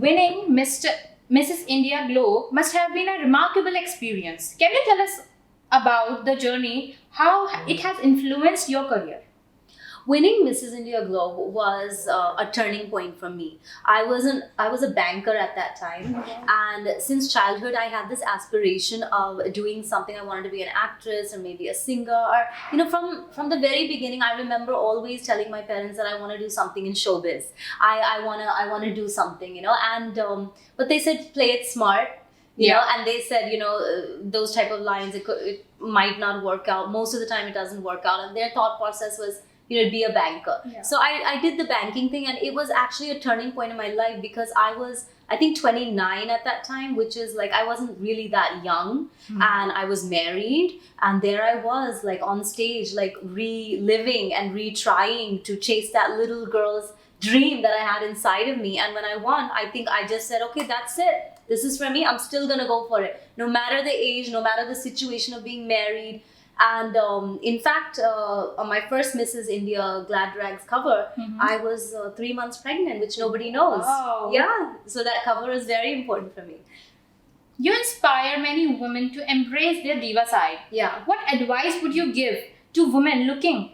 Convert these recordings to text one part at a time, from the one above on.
winning Mrs. India Globe must have been a remarkable experience. Can you tell us about the journey, how it has influenced your career? Winning Mrs. India Globe was a turning point for me. I was a banker at that time, and since childhood I had this aspiration of doing something. I wanted to be an actress or maybe a singer, or from the very beginning I remember always telling my parents that I want to do something in showbiz. I want to do something, and but they said play it smart. And they said, those type of lines, it might not work out. Most of the time it doesn't work out, and their thought process was, be a banker. Yeah. So I did the banking thing, and it was actually a turning point in my life because I was, I think, 29 at that time, which is like, I wasn't really that young, and I was married, and there I was like on stage, like reliving and retrying to chase that little girl's dream that I had inside of me. And when I won, I think I just said, okay, that's it. This is for me. I'm still gonna go for it. No matter the age, no matter the situation of being married. And in fact, on my first Mrs. India Glad Rags cover, I was 3 months pregnant, which nobody knows. Wow. Yeah, so that cover is very important for me. You inspire many women to embrace their diva side. Yeah. What advice would you give to women looking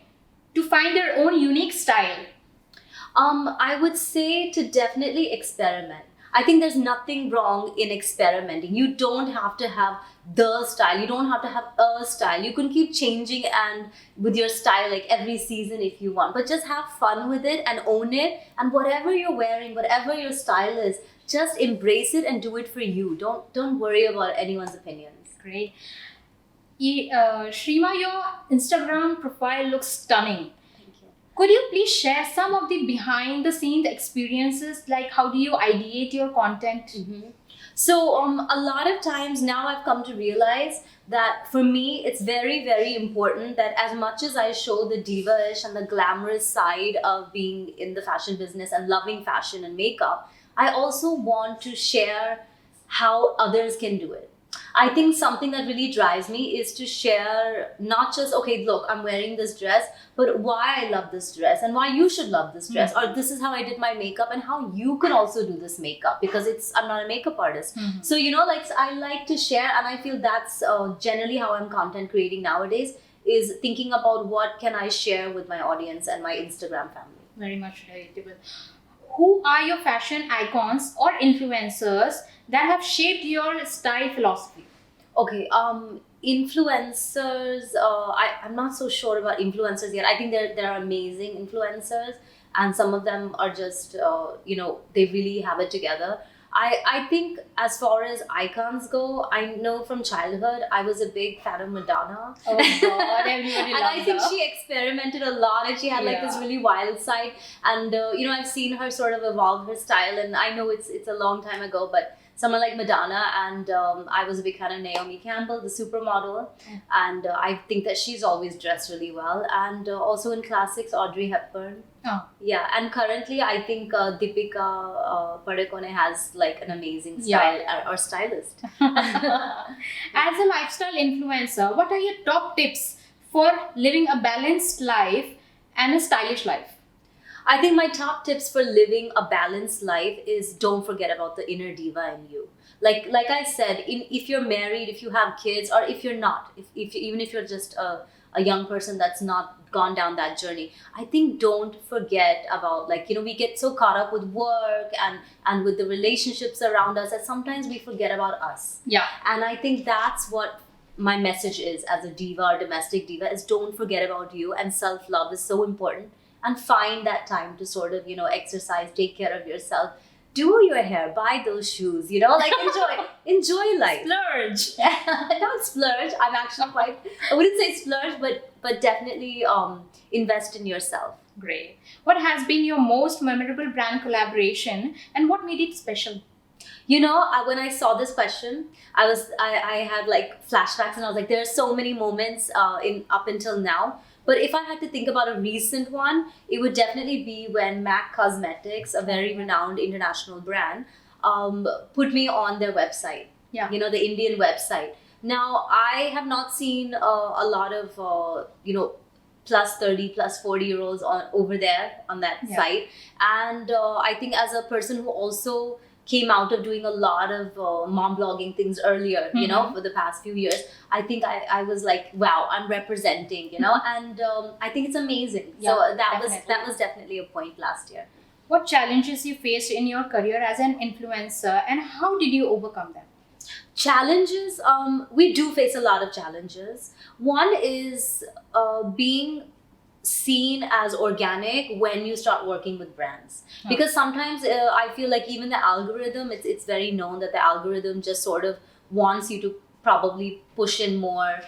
to find their own unique style? I would say to definitely experiment. I think there's nothing wrong in experimenting. You don't have to have the style. You don't have to have a style. You can keep changing and with your style like every season if you want. But just have fun with it and own it. And whatever you're wearing, whatever your style is, just embrace it and do it for you. Don't worry about anyone's opinions. Great. Shrima, your Instagram profile looks stunning. Could you please share some of the behind the scenes experiences, like how do you ideate your content? So a lot of times now I've come to realize that for me it's very, very important that as much as I show the diva-ish and the glamorous side of being in the fashion business and loving fashion and makeup, I also want to share how others can do it. I think something that really drives me is to share not just, okay, look, I'm wearing this dress, but why I love this dress and why you should love this dress, or this is how I did my makeup and how you can also do this makeup, because I'm not a makeup artist. So, like I like to share, and I feel that's generally how I'm content creating nowadays, is thinking about what can I share with my audience and my Instagram family. Very much relatable. Who are your fashion icons or influencers that have shaped your style philosophy? Okay, influencers, I'm not so sure about influencers yet. I think there are amazing influencers, and some of them are just, they really have it together. I think as far as icons go, I know from childhood, I was a big fan of Madonna. Oh God, everybody And loves I think her. she experimented a lot, and she had like this really wild side. And, I've seen her sort of evolve her style, and I know it's a long time ago, but someone like Madonna, and I was a big fan of Naomi Campbell, the supermodel, and I think that she's always dressed really well. And also in classics, Audrey Hepburn. Oh. Yeah, and currently I think Deepika Padukone has like an amazing style or stylist. As a lifestyle influencer, what are your top tips for living a balanced life and a stylish life? I think my top tips for living a balanced life is don't forget about the inner diva in you. Like I said, if you're married, if you have kids, or if you're not, even if you're just a young person that's not gone down that journey, I think don't forget about, we get so caught up with work and with the relationships around us that sometimes we forget about us. Yeah. And I think that's what my message is as a diva or domestic diva, is don't forget about you, and self-love is so important. And find that time to sort of, exercise, take care of yourself, do your hair, buy those shoes, enjoy life. Splurge. Don't splurge. I'm actually I wouldn't say splurge, but definitely invest in yourself. Great. What has been your most memorable brand collaboration and what made it special? When I saw this question, I had like flashbacks, and I was like, there are so many moments up until now. But if I had to think about a recent one, it would definitely be when MAC Cosmetics, a very renowned international brand, put me on their website. Yeah. The Indian website. Now, I have not seen a lot of, plus 30, plus 40-year-olds over there on that site. And I think as a person who also came out of doing a lot of mom blogging things earlier, you know, for the past few years. I think I was like, wow, I'm representing, you know, and I think it's amazing. Yeah, so definitely. that was definitely a point last year. What challenges you faced in your career as an influencer, and how did you overcome them? Challenges, we do face a lot of challenges. One is being seen as organic when you start working with brands, because sometimes I feel like even the algorithm, it's very known that the algorithm just sort of wants you to probably push in more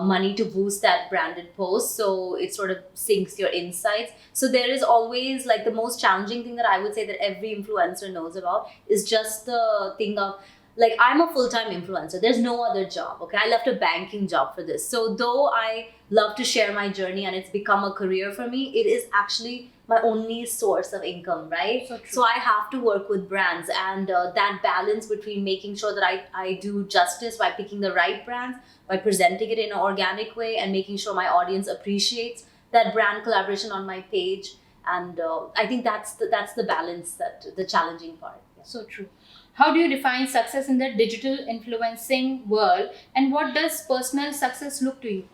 money to boost that branded post, so it sort of sinks your insights. So there is always, like, the most challenging thing that I would say that every influencer knows about is just the thing of, like, I'm a full-time influencer. There's no other job, okay? I left a banking job for this. So though I love to share my journey and it's become a career for me, it is actually my only source of income, right? So true. So I have to work with brands, and that balance between making sure that I do justice by picking the right brands, by presenting it in an organic way, and making sure my audience appreciates that brand collaboration on my page. And I think that's the balance, that the challenging part. Yeah. So true. How do you define success in the digital influencing world, and what does personal success look to you?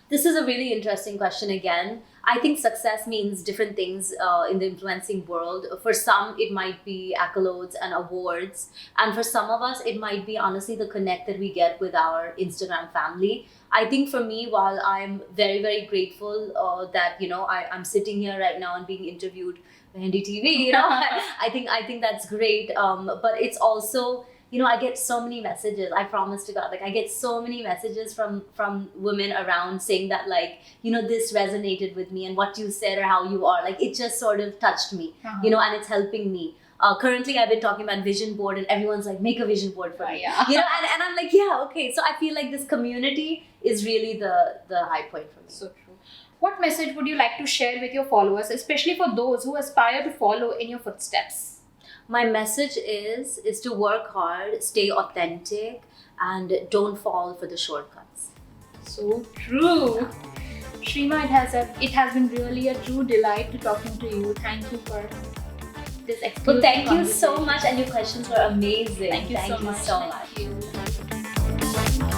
This is a really interesting question again. I think success means different things in the influencing world. For some, it might be accolades and awards. And for some of us, it might be honestly the connect that we get with our Instagram family. I think for me, while I'm very, very grateful that, you know, I'm sitting here right now and being interviewed by NDTV, you know, I think that's great. But it's also, you know, I get so many messages. I promise to God, like, I get so many messages from women around saying that, like, you know, this resonated with me, and what you said or how you are, like, it just sort of touched me, you know, and it's helping me. Currently, I've been talking about vision board, and everyone's like, make a vision board for me. Yeah. You know, and I'm like, yeah, okay. So I feel like this community is really the high point for me. So true. What message would you like to share with your followers, especially for those who aspire to follow in your footsteps? My message is to work hard, stay authentic, and don't fall for the shortcuts. So true. Shrima, it has been really a true delight to talking to you. Thank you for this exclusive Well, thank you conversation. so much, and your questions were amazing. Thank you so much. So much. Thank you.